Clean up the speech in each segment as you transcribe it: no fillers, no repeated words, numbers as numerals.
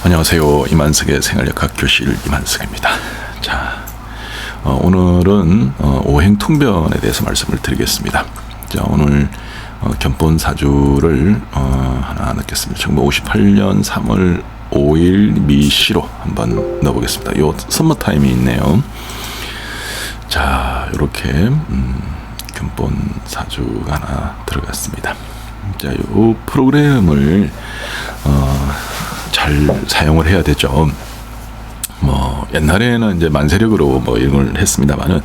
안녕하세요. 이만석의 생활역학 교실 이만석입니다. 자, 오늘은 오행통변에 대해서 말씀을 드리겠습니다. 자, 오늘 견본 사주를 하나 넣겠습니다. 1958년 3월 5일 미시로 한번 넣어보겠습니다. 요 선머 타임이 있네요. 자, 이렇게 견본 사주가 하나 들어갔습니다. 자, 요 프로그램을 잘 사용을 해야 되죠. 뭐 옛날에는 이제 만세력으로 뭐 이런 걸 했습니다만은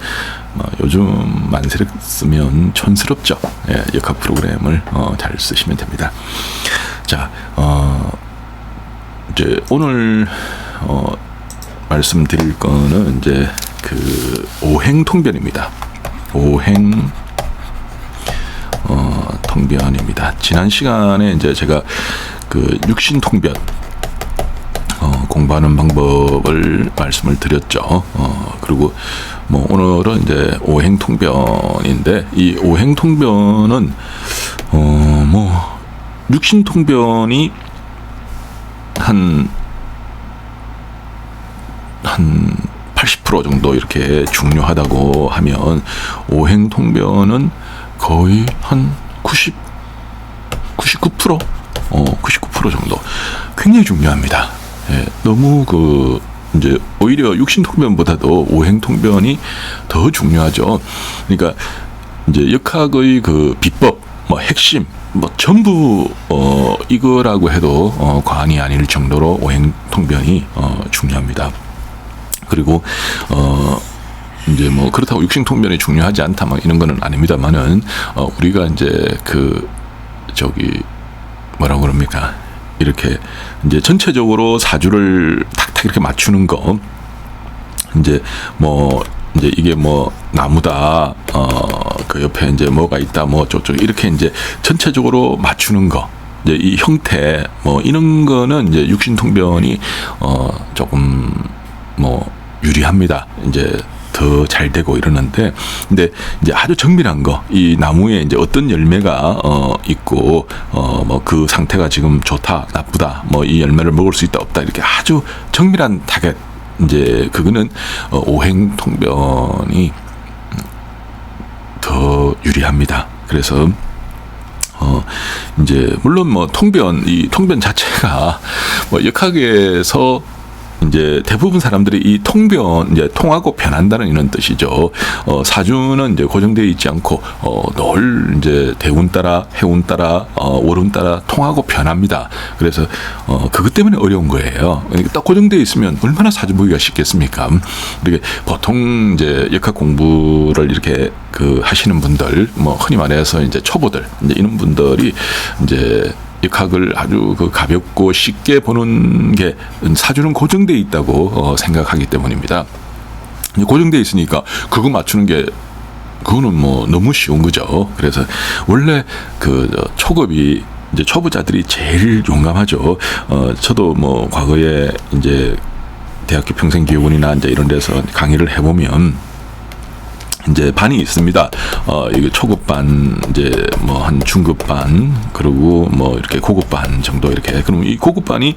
요즘 만세력 쓰면 촌스럽죠. 예, 역학 프로그램을 잘 쓰시면 됩니다. 자, 이제 오늘 말씀드릴 거는 이제 그 오행통변입니다. 오행 통변입니다. 지난 시간에 이제 제가 그 육신통변 공부하는 방법을 말씀을 드렸죠. 그리고 뭐 오늘은 이제 오행통변인데, 이 오행통변은 뭐 육신통변이 한 80% 정도 이렇게 중요하다고 하면, 오행통변은 거의 한 99% 정도 굉장히 중요합니다. 예, 너무 이제 오히려 육신통변보다도 오행통변이 더 중요하죠. 그러니까 이제 역학의 그 비법, 뭐 핵심, 뭐 전부 이거라고 해도 과언이 아닐 정도로 오행통변이 중요합니다. 그리고 이제 뭐 그렇다고 육신통변이 중요하지 않다 막 이런 거는 아닙니다만은 우리가 이제 뭐라고 그럽니까? 이렇게 이제 전체적으로 사주를 탁탁 이렇게 맞추는 거, 이제 이게 뭐 나무다, 그 옆에 이제 뭐가 있다, 뭐 저쪽 이렇게 이제 전체적으로 맞추는 거, 이제 이 형태 뭐 이런 거는 이제 육신통변이 조금 뭐 유리합니다. 이제 더 잘 되고 이러는데, 근데 이제 아주 정밀한 거, 이 나무에 이제 어떤 열매가 있고 뭐 그 상태가 지금 좋다 나쁘다, 뭐 이 열매를 먹을 수 있다 없다, 이렇게 아주 정밀한 타겟, 이제 그거는 오행통변이 더 유리합니다. 그래서 이제 물론 뭐 이 통변 자체가 뭐 역학에서 이제 대부분 사람들이 이 통변, 이제 통하고 변한다는 이런 뜻이죠. 사주는 이제 고정되어 있지 않고 늘 이제 대운 따라 해운 따라 월운 따라 통하고 변합니다. 그래서 그것 때문에 어려운 거예요. 그러니까 딱 고정되어 있으면 얼마나 사주 보기가 쉽겠습니까? 이렇게 보통 이제 역학 공부를 이렇게 하시는 분들, 뭐 흔히 말해서 이제 초보들, 이제 이런 분들이 이제 역학을 아주 가볍고 쉽게 보는 게, 사주는 고정되어 있다고 생각하기 때문입니다. 고정되어 있으니까 그거 맞추는 게, 그거는 뭐 너무 쉬운 거죠. 그래서 원래 초급이 이제 초보자들이 제일 용감하죠. 저도 뭐 과거에 이제 대학교 평생교육원이나 이제 이런 데서 강의를 해보면 이제 반이 있습니다. 이게 초급반, 이제 뭐 한 중급반, 그리고 뭐 이렇게 고급반 정도 이렇게. 그럼 이 고급반이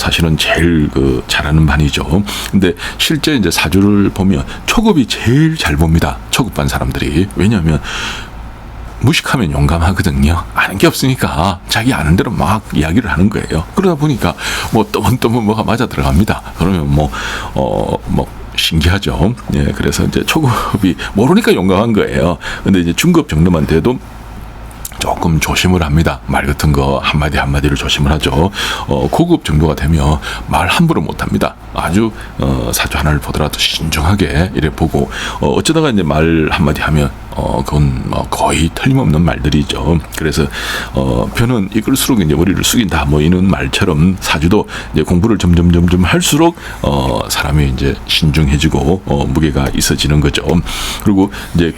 사실은 제일 잘하는 반이죠. 근데 실제 이제 사주를 보면 초급이 제일 잘 봅니다. 초급반 사람들이. 왜냐하면 무식하면 용감하거든요. 아는 게 없으니까 자기 아는 대로 막 이야기를 하는 거예요. 그러다 보니까 뭐 떠문떠문 뭐가 맞아 들어갑니다. 그러면 신기하죠. 예, 그래서 이제 초급이 모르니까 용감한 거예요. 근데 이제 중급 정도만 돼도 조금 조심을 합니다. 말 같은 거 한마디를 조심을 하죠. 고급 정도가 되면 말 함부로 못 합니다. 아주 사주 하나를 보더라도 신중하게 이래 보고, 어쩌다가 이제 말 한마디 하면 그건 뭐 거의 틀림없는 말들이죠. 그래서 표는 이끌수록 이제 머리를 숙인다, 뭐 이런 말처럼 사주도 이제 공부를 점점 할수록 사람이 이제 신중해지고 무게가 있어지는 거죠. 그리고 이제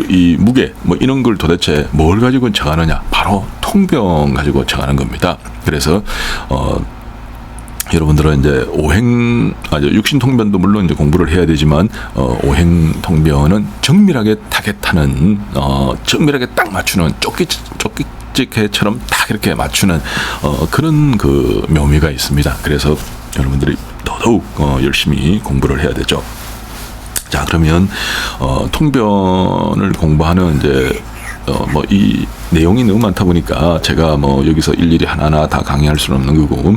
이 무게 뭐 이런 걸 도대체 뭘 가지고 정하느냐, 바로 통변 가지고 정하는 겁니다. 그래서 여러분들은 이제 육신통변도 물론 이제 공부를 해야 되지만, 오행통변은 정밀하게 타겟하는, 정밀하게 딱 맞추는, 국제회처럼 딱 이렇게 맞추는 그런 그 묘미가 있습니다. 그래서 여러분들이 더더욱 열심히 공부를 해야 되죠. 자, 그러면 통변을 공부하는 이제 뭐 이 내용이 너무 많다 보니까 제가 뭐 여기서 일일이 하나하나 다 강의할 수는 없는 거고,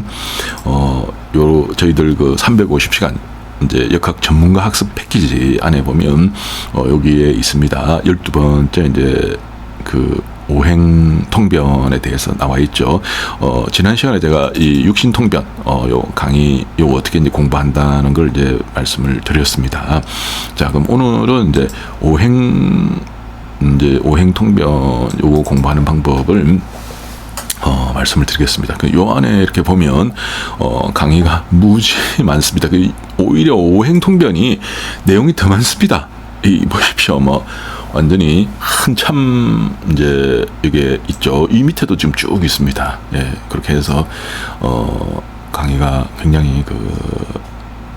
요 저희들 그 350시간 이제 역학 전문가 학습 패키지 안에 보면 여기에 있습니다. 12번째 이제 그 오행 통변에 대해서 나와 있죠. 지난 시간에 제가 이 육신 통변 요 강의 요 어떻게 이제 공부한다는 걸 이제 말씀을 드렸습니다. 자, 그럼 오늘은 이제 오행 통변 요거 공부하는 방법을 말씀을 드리겠습니다. 요 안에 이렇게 보면 강의가 무지 많습니다. 오히려 오행 통변이 내용이 더 많습니다. 이 보십시오. 뭐 완전히 한참 이제 이게 있죠. 이 밑에도 지금 쭉 있습니다. 예, 그렇게 해서 강의가 굉장히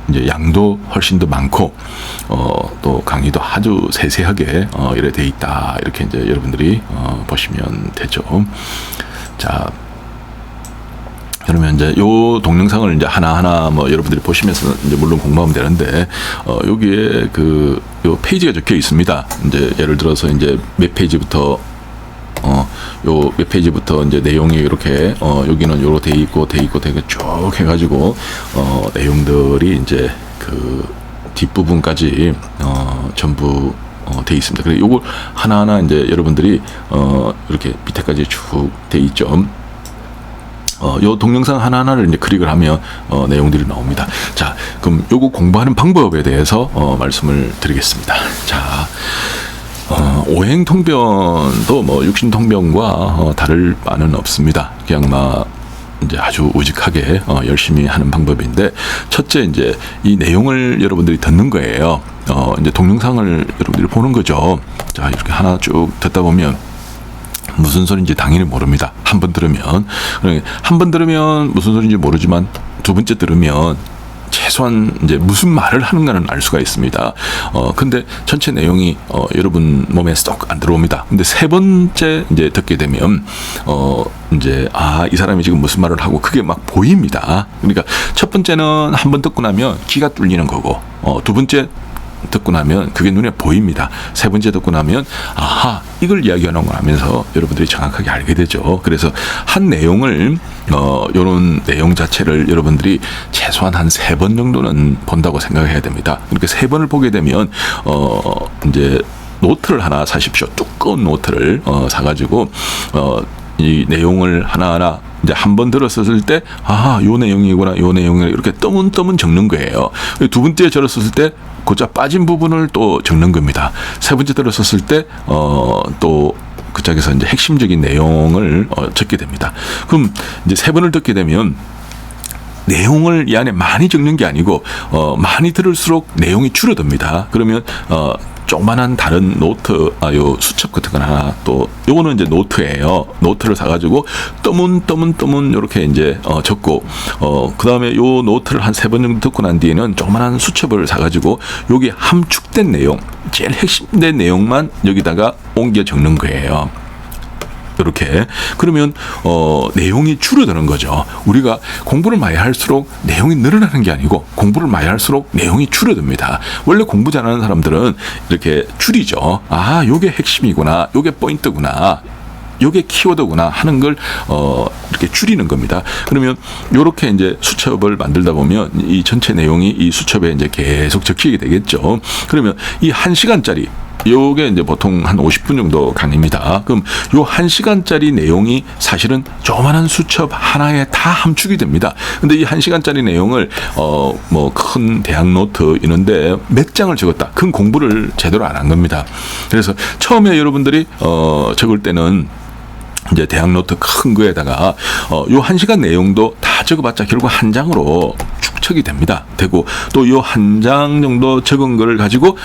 이제 양도 훨씬 더 많고 또 강의도 아주 세세하게 이래 돼 있다. 이렇게 이제 여러분들이 보시면 되죠. 자, 그러면 이제 요 동영상을 이제 하나하나 뭐 여러분들이 보시면서 이제 물론 공부하면 되는데 여기에 요 페이지가 적혀 있습니다. 이제 예를 들어서 이제 몇 페이지부터 요 몇 페이지부터 이제 내용이 이렇게 여기는 요로 돼 있고 쭉 해가지고 내용들이 이제 그 뒷부분까지 전부 돼 있습니다. 그래서 요걸 하나하나 이제 여러분들이 이렇게 밑에까지 쭉 돼 있죠. 요 동영상 하나하나를 이제 클릭을 하면 내용들이 나옵니다. 자, 그럼 요거 공부하는 방법에 대해서 말씀을 드리겠습니다. 자, 오행 통변도 뭐 육신 통변과 다를 바는 없습니다. 그냥 막 이제 아주 우직하게 열심히 하는 방법인데, 첫째 이제 이 내용을 여러분들이 듣는 거예요. 이제 동영상을 여러분들이 보는 거죠. 자, 이렇게 하나 쭉 듣다 보면 무슨 소리인지 당연히 모릅니다. 한 번 들으면 무슨 소리인지 모르지만 두 번째 들으면 최소한 이제 무슨 말을 하는가는 알 수가 있습니다. 근데 전체 내용이 여러분 몸에 쏙 안 들어옵니다. 근데 세 번째 이제 듣게 되면 이제 이 사람이 지금 무슨 말을 하고 그게 막 보입니다. 그러니까 첫 번째는 한 번 듣고 나면 귀가 뚫리는 거고, 두 번째 듣고 나면 그게 눈에 보입니다. 세 번째 듣고 나면 아하, 이걸 이야기하는 거 하면서 여러분들이 정확하게 알게 되죠. 그래서 한 내용을 요런 내용 자체를 여러분들이 최소한 한 3번 정도는 본다고 생각해야 됩니다. 그렇게 3번을 보게 되면 이제 노트를 하나 사십시오. 두꺼운 노트를 사가지고 이 내용을 하나하나 이제 한 번 들었을 때, 요 내용이구나, 요 내용이구나, 이렇게 떠문떠문 적는 거예요. 두 번째 들었을 때, 고짜 빠진 부분을 또 적는 겁니다. 세 번째 들었을 때, 또, 그 짝에서 이제 핵심적인 내용을 적게 됩니다. 그럼 이제 3번을 듣게 되면, 내용을 이 안에 많이 적는 게 아니고, 많이 들을수록 내용이 줄어듭니다. 그러면, 조그만한 다른 노트, 요 수첩 같은 거나, 또, 요거는 이제 노트예요. 노트를 사가지고, 떠문, 요렇게 이제, 적고, 그 다음에 요 노트를 한 3번 정도 듣고 난 뒤에는 조그만한 수첩을 사가지고, 여기 함축된 내용, 제일 핵심된 내용만 여기다가 옮겨 적는 거예요. 이렇게. 그러면 내용이 줄어드는 거죠. 우리가 공부를 많이 할수록 내용이 늘어나는 게 아니고 공부를 많이 할수록 내용이 줄어듭니다. 원래 공부 잘하는 사람들은 이렇게 줄이죠. 요게 핵심이구나, 요게 포인트구나, 요게 키워드구나 하는 걸 이렇게 줄이는 겁니다. 그러면 요렇게 이제 수첩을 만들다 보면 이 전체 내용이 이 수첩에 이제 계속 적히게 되겠죠. 그러면 이 1시간짜리 요게 이제 보통 한 50분 정도 강의입니다. 그럼 요 1시간짜리 내용이 사실은 조그만한 수첩 하나에 다 함축이 됩니다. 근데 이 1시간짜리 내용을 뭐 큰 대학 노트 이런데 몇 장을 적었다. 큰 공부를 제대로 안 한 겁니다. 그래서 처음에 여러분들이 적을 때는 이제 대학 노트 큰 거에다가 요 1시간 내용도 다 적어봤자 결국 한 장으로 축척이 됩니다. 되고 또 요 한 장 정도 적은 거를 가지고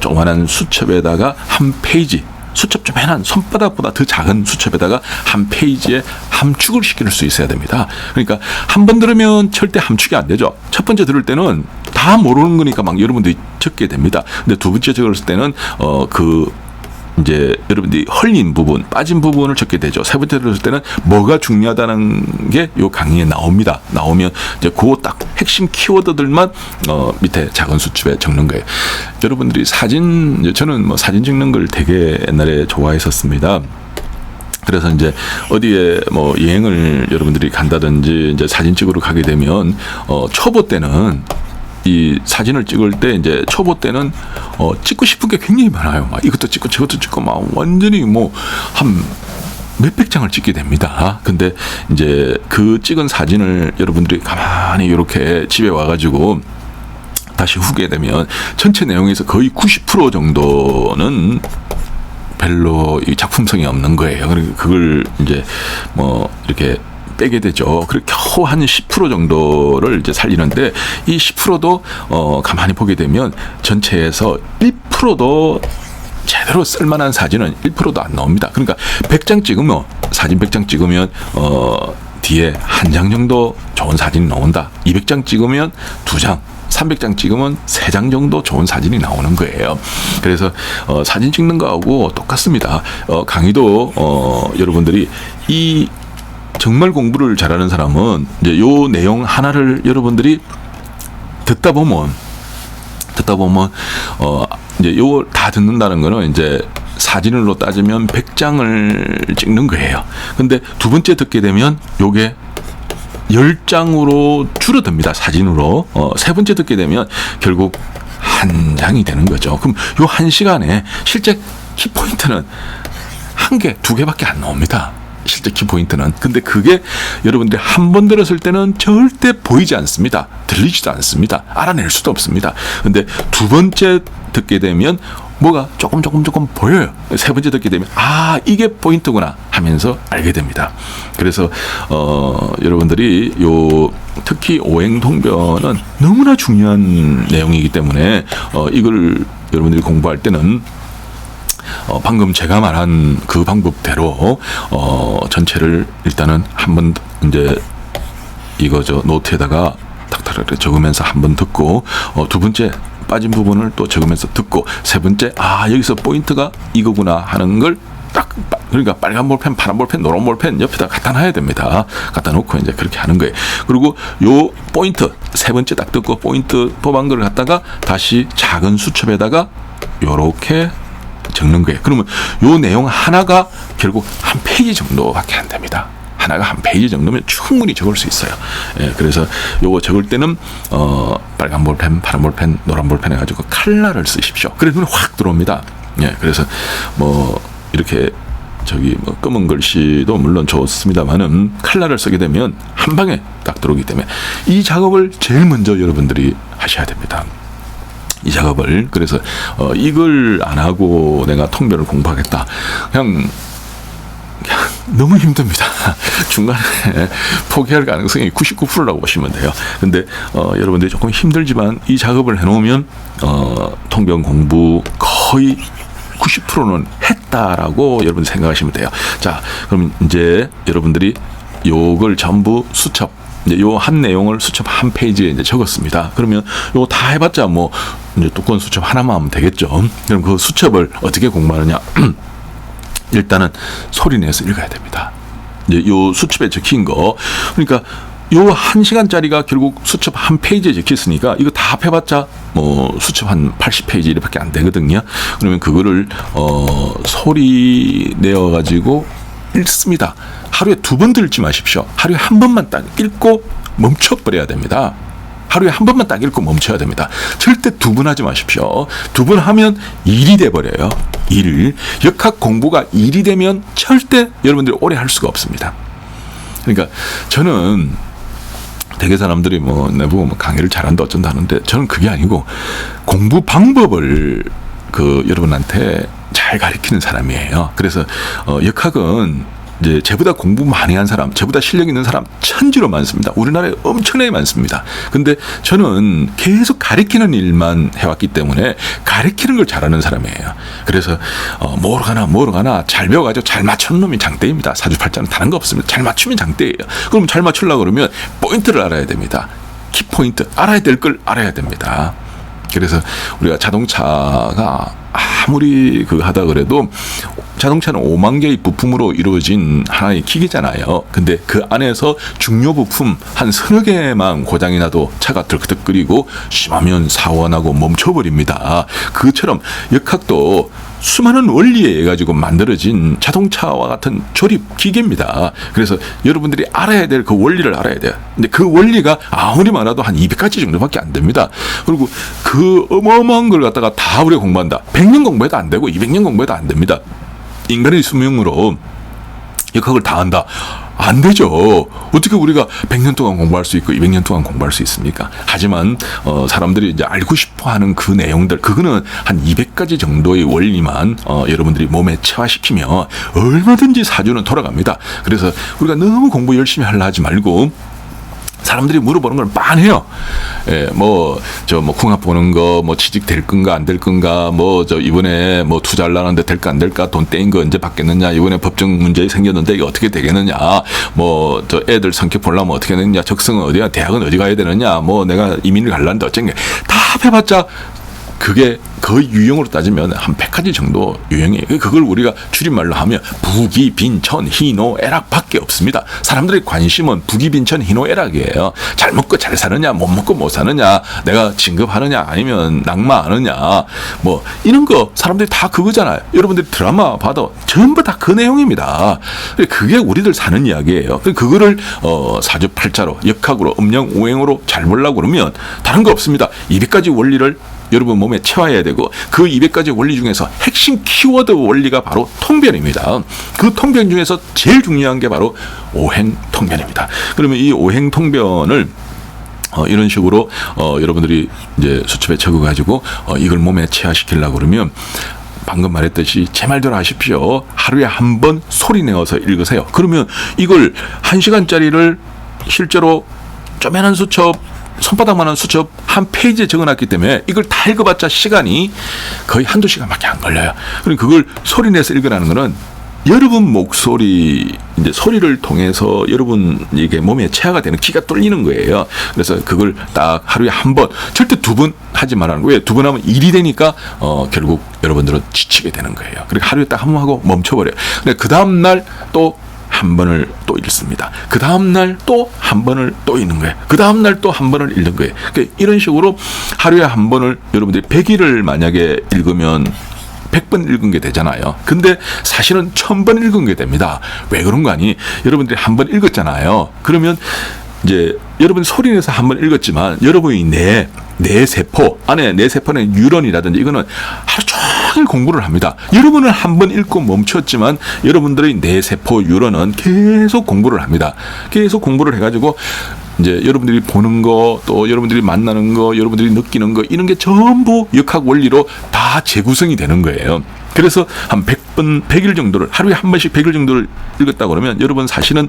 조그만한 수첩에다가 한 페이지, 수첩 조그만한 손바닥보다 더 작은 수첩에다가 한 페이지에 함축을 시킬 수 있어야 됩니다. 그러니까 한 번 들으면 절대 함축이 안 되죠. 첫 번째 들을 때는 다 모르는 거니까 막 여러분들이 적게 됩니다. 근데 두 번째 적을 때는 이제 여러분들이 헐린 부분, 빠진 부분을 적게 되죠. 세 번째 들었을 때는 뭐가 중요하다는 게 요 강의에 나옵니다. 나오면 이제 그 딱 핵심 키워드들만 밑에 작은 수첩에 적는 거예요. 여러분들이 사진, 저는 뭐 사진 찍는 걸 되게 옛날에 좋아했었습니다. 그래서 이제 어디에 뭐 여행을 여러분들이 간다든지 이제 사진 찍으러 가게 되면 초보 때는 이 사진을 찍을 때 이제 초보 때는 찍고 싶은 게 굉장히 많아요. 막 이것도 찍고 저것도 찍고 막 완전히 뭐 한 몇백 장을 찍게 됩니다. 근데 이제 그 찍은 사진을 여러분들이 가만히 이렇게 집에 와가지고 다시 후게 되면 전체 내용에서 거의 90% 정도는 별로 이 작품성이 없는 거예요. 그러니까 그걸 이제 뭐 이렇게 빼게 되죠. 그리고 겨우 한 10% 정도를 이제 살리는데 이 10%도 가만히 보게 되면 전체에서 1%도 제대로 쓸만한 사진은 1%도 안 나옵니다. 그러니까 100장 찍으면 사진 100장 찍으면 뒤에 한 장 정도 좋은 사진이 나온다. 200장 찍으면 2장, 300장 찍으면 3장 정도 좋은 사진이 나오는 거예요. 그래서 사진 찍는 거하고 똑같습니다. 강의도 여러분들이 이 정말 공부를 잘하는 사람은 이제 요 내용 하나를 여러분들이 듣다 보면 이제 요 다 듣는다는 거는 이제 사진으로 따지면 100장을 찍는 거예요. 근데 두 번째 듣게 되면 요게 10장으로 줄어듭니다. 사진으로. 세 번째 듣게 되면 결국 한 장이 되는 거죠. 그럼 요 한 시간에 실제 키포인트는 한 개, 두 개밖에 안 나옵니다. 실제 키포인트는. 근데 그게 여러분들이 한 번 들었을 때는 절대 보이지 않습니다. 들리지도 않습니다. 알아낼 수도 없습니다. 근데 두 번째 듣게 되면 뭐가 조금 보여요. 세 번째 듣게 되면 이게 포인트구나 하면서 알게 됩니다. 그래서 여러분들이 요 특히 오행통변은 너무나 중요한 내용이기 때문에 이걸 여러분들이 공부할 때는 방금 제가 말한 그 방법대로 전체를 일단은 한번 이제 이거 노트에다가 탁탁 적으면서 한번 듣고 두 번째 빠진 부분을 또 적으면서 듣고 세 번째 여기서 포인트가 이거구나 하는 걸 딱 그러니까 빨간 볼펜, 파란 볼펜, 노란 볼펜 옆에다 갖다 놔야 됩니다. 갖다 놓고 이제 그렇게 하는 거예요. 그리고 요 포인트 세 번째 딱 듣고 포인트 뽑은 걸 갖다가 다시 작은 수첩에다가 요렇게 적는 거예요. 그러면 요 내용 하나가 결국 한 페이지 정도밖에 안 됩니다. 하나가 한 페이지 정도면 충분히 적을 수 있어요. 예, 그래서 요거 적을 때는 빨간 볼펜, 파란 볼펜, 노란 볼펜 해가지고 칼라를 쓰십시오. 그래 눈에 확 들어옵니다. 예, 그래서 뭐 이렇게 뭐 검은 글씨도 물론 좋습니다만은 칼라를 쓰게 되면 한 방에 딱 들어오기 때문에 이 작업을 제일 먼저 여러분들이 하셔야 됩니다. 이 작업을. 그래서 이걸 안 하고 내가 통변을 공부하겠다. 그냥 너무 힘듭니다. 중간에 포기할 가능성이 99%라고 보시면 돼요. 근데 여러분들이 조금 힘들지만 이 작업을 해놓으면 통변 공부 거의 90%는 했다라고 여러분 생각하시면 돼요. 자, 그럼 이제 여러분들이 요걸 전부 수첩, 이제 요 한 내용을 수첩 한 페이지에 이제 적었습니다. 그러면 요거 다 해봤자 뭐 이제 두꺼운 수첩 하나만 하면 되겠죠. 그럼 그 수첩을 어떻게 공부하느냐? 일단은 소리 내서 읽어야 됩니다. 이제 요 수첩에 적힌 거, 그러니까 요 1시간짜리가 결국 수첩 한 페이지에 적혔으니까 이거 다 합해봤자 뭐 수첩 한 80페이지 이렇게 안 되거든요. 그러면 그거를 소리 내어가지고 읽습니다. 하루에 2번 들지 마십시오. 하루에 한 번만 딱 읽고 멈춰버려야 됩니다. 하루에 한 번만 딱 읽고 멈춰야 됩니다. 절대 2번 하지 마십시오. 2번 하면 일이 돼버려요. 역학 공부가 일이 되면 절대 여러분들이 오래 할 수가 없습니다. 그러니까 저는 되게 사람들이 뭐 내보고 뭐 강의를 잘한다 어쩐다 하는데 저는 그게 아니고 공부 방법을 여러분한테 잘 가르치는 사람이에요. 그래서 역학은 이제 저보다 공부 많이 한 사람, 저보다 실력 있는 사람 천지로 많습니다. 우리나라에 엄청나게 많습니다. 근데 저는 계속 가르치는 일만 해왔기 때문에 가르치는 걸 잘하는 사람이에요. 그래서 뭐로 가나 잘 배워가지고 잘 맞추는 놈이 장대입니다. 사주팔자는 다른 거 없습니다. 잘 맞추면 장대예요. 그럼 잘 맞추려고 그러면 포인트를 알아야 됩니다. 키포인트, 알아야 될 걸 알아야 됩니다. 그래서 우리가 자동차가 아무리 하다 그래도 자동차는 5만 개의 부품으로 이루어진 하나의 기계잖아요. 근데 그 안에서 중요 부품 한 서너 개만 고장이 나도 차가 덜컥거리고 심하면 사고가 나고 멈춰버립니다. 그처럼 역학도 수많은 원리에 의해 가지고 만들어진 자동차와 같은 조립 기계입니다. 그래서 여러분들이 알아야 될 그 원리를 알아야 돼요. 근데 그 원리가 아무리 많아도 한 200가지 정도밖에 안 됩니다. 그리고 그 어마어마한 걸 갖다가 다 우리가 공부한다. 100년 공부해도 안 되고 200년 공부해도 안 됩니다. 인간의 수명으로 역학을 다 한다. 안 되죠. 어떻게 우리가 100년 동안 공부할 수 있고 200년 동안 공부할 수 있습니까? 하지만 사람들이 이제 알고 싶어하는 그 내용들, 그거는 한 200가지 정도의 원리만 여러분들이 몸에 체화시키면 얼마든지 사주는 돌아갑니다. 그래서 우리가 너무 공부 열심히 하려 하지 말고 사람들이 물어보는 걸 많해요. 예, 궁합 보는 거, 취직 될 건가 안 될 건가, 이번에 투자하려는데 될까 안 될까, 돈 떼인 거 언제 받겠느냐, 이번에 법정 문제 생겼는데 이거 어떻게 되겠느냐, 애들 성격 보려면 어떻게 되느냐, 적성은 어디야, 대학은 어디 가야 되느냐, 내가 이민을 갈라는데 어쩐게 다 해봤자 그게 거의 유형으로 따지면 한 100가지 정도 유형이에요. 그걸 우리가 줄임말로 하면 부기, 빈천, 희노, 애락밖에 없습니다. 사람들의 관심은 부기, 빈천, 희노, 애락이에요. 잘 먹고 잘 사느냐, 못 먹고 못 사느냐, 내가 진급하느냐, 아니면 낙마하느냐, 이런 거 사람들이 다 그거잖아요. 여러분들이 드라마 봐도 전부 다 그 내용입니다. 그게 우리들 사는 이야기예요. 그거를 사주팔자로, 역학으로, 음양, 오행으로 잘 보려고 그러면 다른 거 없습니다. 200가지 원리를 여러분 몸에 채워야 되고, 그 200가지 원리 중에서 핵심 키워드 원리가 바로 통변입니다. 그 통변 중에서 제일 중요한 게 바로 오행통변입니다. 그러면 이 오행통변을 이런 식으로 여러분들이 이제 수첩에 적어가지고 이걸 몸에 체화시키려고 그러면 방금 말했듯이 제 말대로 하십시오. 하루에 한 번 소리 내어서 읽으세요. 그러면 이걸 1시간짜리를 실제로 쪼매난 수첩, 손바닥만한 수첩 한 페이지에 적어놨기 때문에 이걸 다 읽어봤자 시간이 거의 한두 시간밖에 안 걸려요. 그리고 그걸 소리내서 읽으라는 거는 여러분 목소리, 이제 소리를 통해서 여러분 이게 몸에 체화가 되는 기가 뚫리는 거예요. 그래서 그걸 딱 하루에 한 번, 절대 두 번 하지 말라는 거예요. 왜? 두 번 하면 일이 되니까 결국 여러분들은 지치게 되는 거예요. 그리고 하루에 딱 한 번 하고 멈춰버려요. 근데 그 다음날 또 한 번을 또 읽습니다. 그 다음날 또 한 번을 또 읽는 거예요. 그 다음날 또 한 번을 읽는 거예요. 그러니까 이런 식으로 하루에 한 번을 여러분들이 100일을 만약에 읽으면 100번 읽은 게 되잖아요. 근데 사실은 1000번 읽은 게 됩니다. 왜 그런 거 아니? 여러분들이 한 번 읽었잖아요. 그러면 이제 여러분 소리내서 한 번 읽었지만 여러분이 내 세포 안에, 내 세포는 뉴런이라든지 이거는 하루 종일 공부를 합니다. 여러분은 한 번 읽고 멈췄지만 여러분들의 내 세포 뉴런은 계속 공부를 합니다. 계속 공부를 해가지고 이제 여러분들이 보는 거, 또 여러분들이 만나는 거, 여러분들이 느끼는 거, 이런 게 전부 역학 원리로 다 재구성이 되는 거예요. 그래서 한 100번, 100일 정도를, 하루에 한 번씩 100일 정도를 읽었다 그러면 여러분 사실은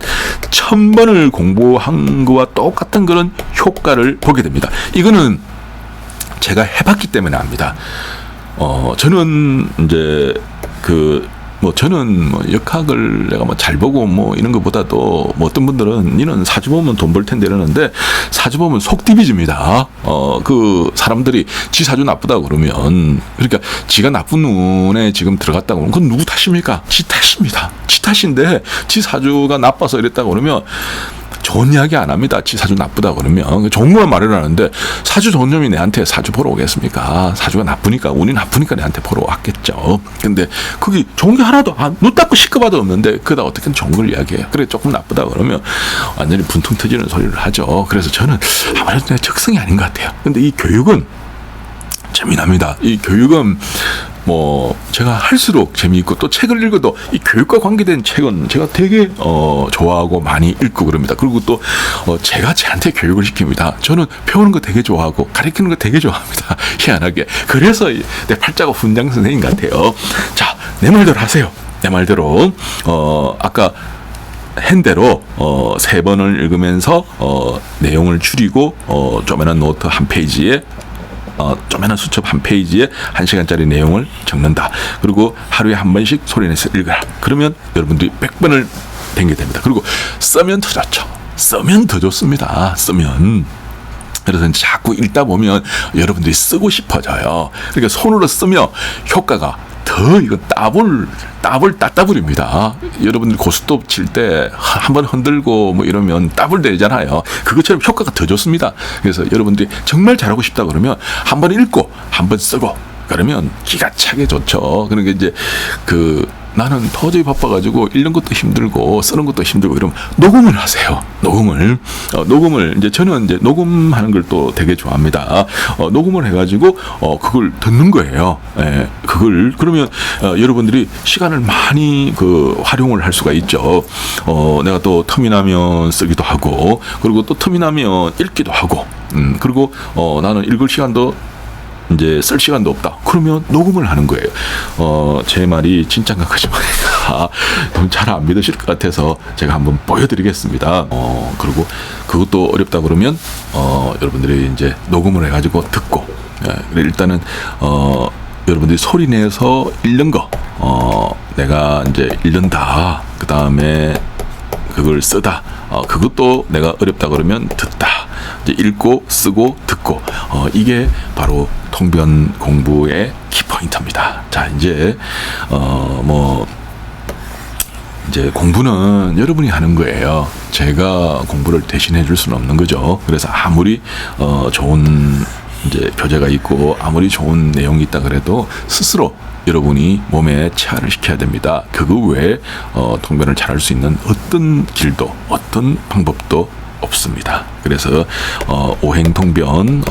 1000번을 공부한 거와 똑같은 그런 효과를 보게 됩니다. 이거는 제가 해봤기 때문에 압니다. 저는 이제 저는 역학을 내가 잘 보고 이런 것보다도 어떤 분들은 니는 사주 보면 돈 벌 텐데 이러는데, 사주 보면 속 디비집니다. 그 사람들이 지 사주 나쁘다 그러면, 그러니까 지가 나쁜 운에 지금 들어갔다 그러면 그건 누구 탓입니까? 지 탓입니다. 지 탓인데 지 사주가 나빠서 이랬다 그러면 좋은 이야기 안 합니다. 지 사주 나쁘다 그러면 좋은 것만 말을 하는데, 사주 좋은 놈이 내한테 사주 보러 오겠습니까? 사주가 나쁘니까, 운이 나쁘니까 내한테 보러 왔겠죠. 근데 그게 좋은 게 하나도 눈 닦고 시끄봐도 없는데 그다 어떻게 좋은 걸 이야기해요. 그래 조금 나쁘다 그러면 완전히 분통 터지는 소리를 하죠. 그래서 저는 아무래도 내 적성이 아닌 것 같아요. 근데 이 교육은 재미납니다. 이 교육은 제가 할수록 재미있고, 또 책을 읽어도 이 교육과 관계된 책은 제가 되게 좋아하고 많이 읽고 그럽니다. 그리고 또 제가 쟤한테 교육을 시킵니다. 저는 배우는 거 되게 좋아하고 가르치는 거 되게 좋아합니다. 희한하게. 그래서 내 팔자가 훈장 선생님 같아요. 자, 내 말대로 하세요. 내 말대로 아까 한 대로 3번을 읽으면서 내용을 줄이고 조그만한 노트 한 페이지에 조그만한 수첩 한 페이지에 1시간짜리 내용을 적는다. 그리고 하루에 한 번씩 소리내서 읽어라. 그러면 여러분들이 100번을 댕게 됩니다. 그리고 쓰면 더 좋죠. 쓰면 더 좋습니다. 쓰면 그래서 이제 자꾸 읽다 보면 여러분들이 쓰고 싶어져요. 그러니까 손으로 쓰면 효과가 더 이거 따블입니다. 여러분들 고스톱 칠 때 한번 흔들고 뭐 이러면 따블 되잖아요. 그것처럼 효과가 더 좋습니다. 그래서 여러분들이 정말 잘하고 싶다 그러면 한번 읽고 한번 쓰고 그러면 기가 차게 좋죠. 그러니까 이제 나는 도저히 바빠가지고 읽는 것도 힘들고 쓰는 것도 힘들고 이러면 녹음을 하세요. 녹음을 이제 저는 이제 녹음하는 걸 또 되게 좋아합니다. 녹음을 해가지고 그걸 듣는 거예요. 예, 그러면 여러분들이 시간을 많이 활용을 할 수가 있죠. 내가 또 틈이 나면 쓰기도 하고 그리고 또 틈이 나면 읽기도 하고 그리고 나는 읽을 시간도 이제 쓸 시간도 없다. 그러면 녹음을 하는 거예요. 제 말이 진짠가 거짓말인가 잘 안 믿으실 것 같아서 제가 한번 보여드리겠습니다. 그리고 그것도 어렵다 그러면 여러분들이 이제 녹음을 해가지고 듣고 일단은 여러분들이 소리 내서 읽는 거 내가 이제 읽는다. 그 다음에 그걸 쓰다. 그것도 내가 어렵다 그러면 듣다. 이제 읽고 쓰고 듣고 이게 바로 통변 공부의 키포인트입니다. 자, 이제 이제 공부는 여러분이 하는 거예요. 제가 공부를 대신해 줄 수는 없는 거죠. 그래서 아무리 좋은 이제 교재가 있고 아무리 좋은 내용이 있다 그래도 스스로 여러분이 몸에 체화를 시켜야 됩니다. 그거 외에 통변을 잘할 수 있는 어떤 길도 어떤 방법도 없습니다. 그래서 오행통변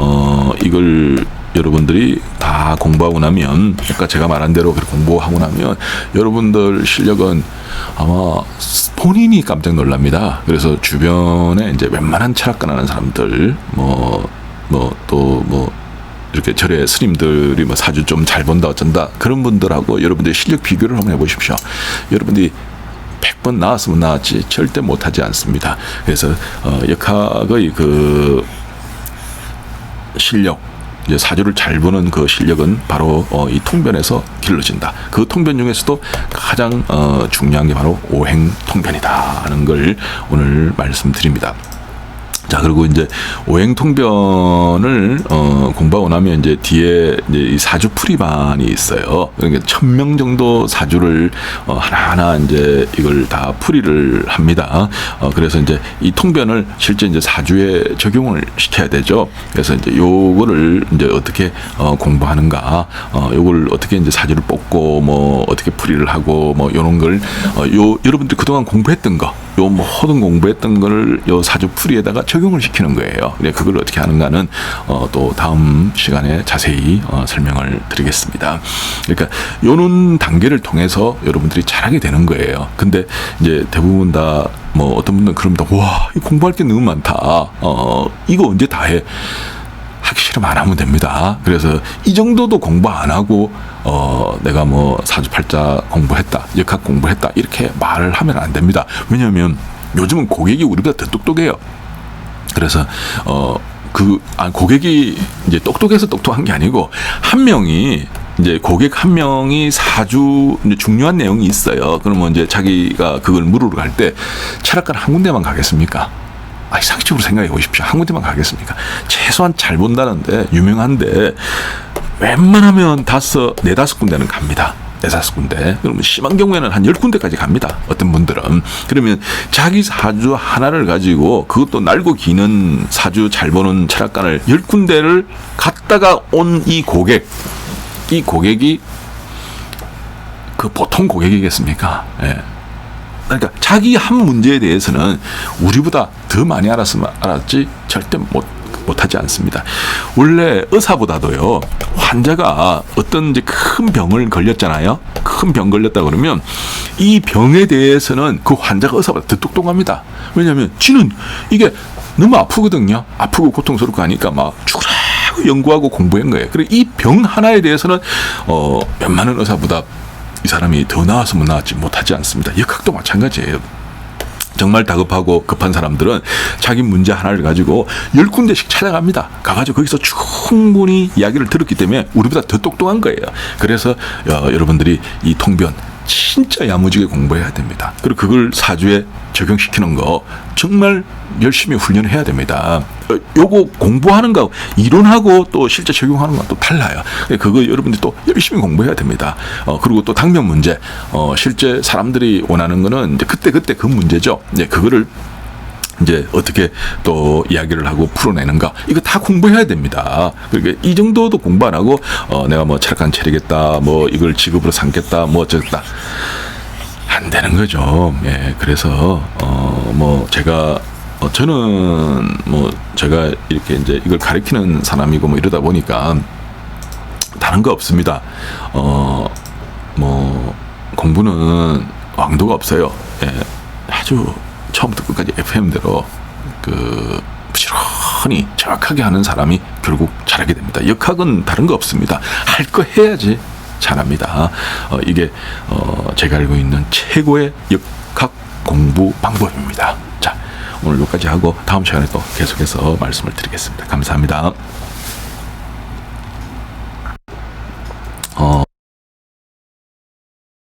이걸 여러분들이 다 공부하고 나면 아까 제가 말한 대로 공부하고 나면 여러분들 실력은 아마 본인이 깜짝 놀랍니다. 그래서 주변에 이제 웬만한 철학관 하는 사람들 이렇게 절에 스님들이 사주 좀 잘 본다 어쩐다 그런 분들하고 여러분들의 실력 비교를 한번 해보십시오. 여러분들이 100번 나왔으면 나왔지 절대 못하지 않습니다. 그래서 역학의 실력 이제 사주를 잘 보는 그 실력은 바로 이 통변에서 길러진다. 그 통변 중에서도 가장 중요한 게 바로 오행통변이다 하는 걸 오늘 말씀드립니다. 자, 그리고 이제 오행통변을 공부하고 나면 이제 뒤에 이제 이 사주 풀이반이 있어요. 그러니까 1000명 정도 사주를 하나하나 이제 이걸 다 풀이를 합니다. 그래서 이제 이 통변을 실제 이제 사주에 적용을 시켜야 되죠. 그래서 이제 요거를 이제 어떻게 공부하는가, 요걸 어떻게 이제 사주를 뽑고 어떻게 풀이를 하고 요런 걸 여러분들이 그동안 공부했던 거, 요 모든 공부했던 거를 요 사주 풀이에다가 적용을 시키는 거예요. 그걸 어떻게 하는가는 또 다음 시간에 자세히 설명을 드리겠습니다. 그러니까 요런 단계를 통해서 여러분들이 잘하게 되는 거예요. 근데 이제 대부분 다 어떤 분들은 그럽니다. 와, 공부할 게 너무 많다. 이거 언제 다 해? 하기 싫으면 안 하면 됩니다. 그래서 이 정도도 공부 안 하고 내가 사주팔자 공부했다, 역학 공부했다 이렇게 말을 하면 안 됩니다. 왜냐하면 요즘은 고객이 우리보다 더 똑똑해요. 그래서 고객이 이제 똑똑해서 똑똑한 게 아니고 이제 고객 한 명이 사주 중요한 내용이 있어요. 그러면 이제 자기가 그걸 물으러 갈 때 철학관 한 군데만 가겠습니까? 상식적으로 생각해 보십시오. 한 군데만 가겠습니까? 최소한 잘 본다는데 유명한데 웬만하면 4-5 군데는 갑니다. 4-5 군데. 그러면 심한 경우에는 한 10군데까지 갑니다. 어떤 분들은. 그러면 자기 사주 하나를 가지고 그것도 날고 기는 사주 잘 보는 철학관을 10군데를 갔다가 온 이 고객이 보통 고객이겠습니까? 예. 그러니까 자기 한 문제에 대해서는 우리보다 더 많이 알았지 절대 못하지 않습니다. 원래 의사보다도요, 환자가 어떤 이제 큰 병을 걸렸잖아요. 큰 병 걸렸다 그러면 이 병에 대해서는 그 환자가 의사보다 더 똑똑합니다. 왜냐하면 지는 이게 너무 아프거든요. 아프고 고통스럽고 하니까 죽으라고 연구하고 공부한 거예요. 그리고 이 병 하나에 대해서는 웬만한 의사보다 이 사람이 더 나았으면 나았지 못하지 않습니다. 역학도 마찬가지예요. 정말 다급하고 급한 사람들은 자기 문제 하나를 가지고 10군데씩 찾아갑니다. 가가지고 거기서 충분히 이야기를 들었기 때문에 우리보다 더 똑똑한 거예요. 그래서 여러분들이 이 통변 진짜 야무지게 공부해야 됩니다. 그리고 그걸 사주에 적용시키는 거 정말 열심히 훈련해야 됩니다. 요거 공부하는 거 이론하고 또 실제 적용하는 건 또 달라요. 그거 여러분들이 또 열심히 공부해야 됩니다. 그리고 또 당면 문제, 실제 사람들이 원하는 거는 이제 그때 그 문제죠. 이제 그거를 이제 어떻게 또 이야기를 하고 풀어내는가 이거 다 공부해야 됩니다. 그러니까 이 정도도 공부 안 하고 내가 뭐 철학관 차리겠다, 뭐 이걸 직업으로 삼겠다, 뭐 어쩌겠다 안 되는 거죠. 예, 그래서 뭐 제가 저는 뭐 제가 이렇게 이제 이걸 가르치는 사람이고 뭐 이러다 보니까 다른 거 없습니다. 뭐 공부는 왕도가 없어요. 예, 아주 처음부터 끝까지 FM대로 부지런히 정확하게 하는 사람이 결국 잘하게 됩니다. 역학은 다른 거 없습니다. 할 거 해야지 잘합니다. 이게 제가 알고 있는 최고의 역학 공부 방법입니다. 자, 오늘 여기까지 하고 다음 시간에 또 계속해서 말씀을 드리겠습니다. 감사합니다.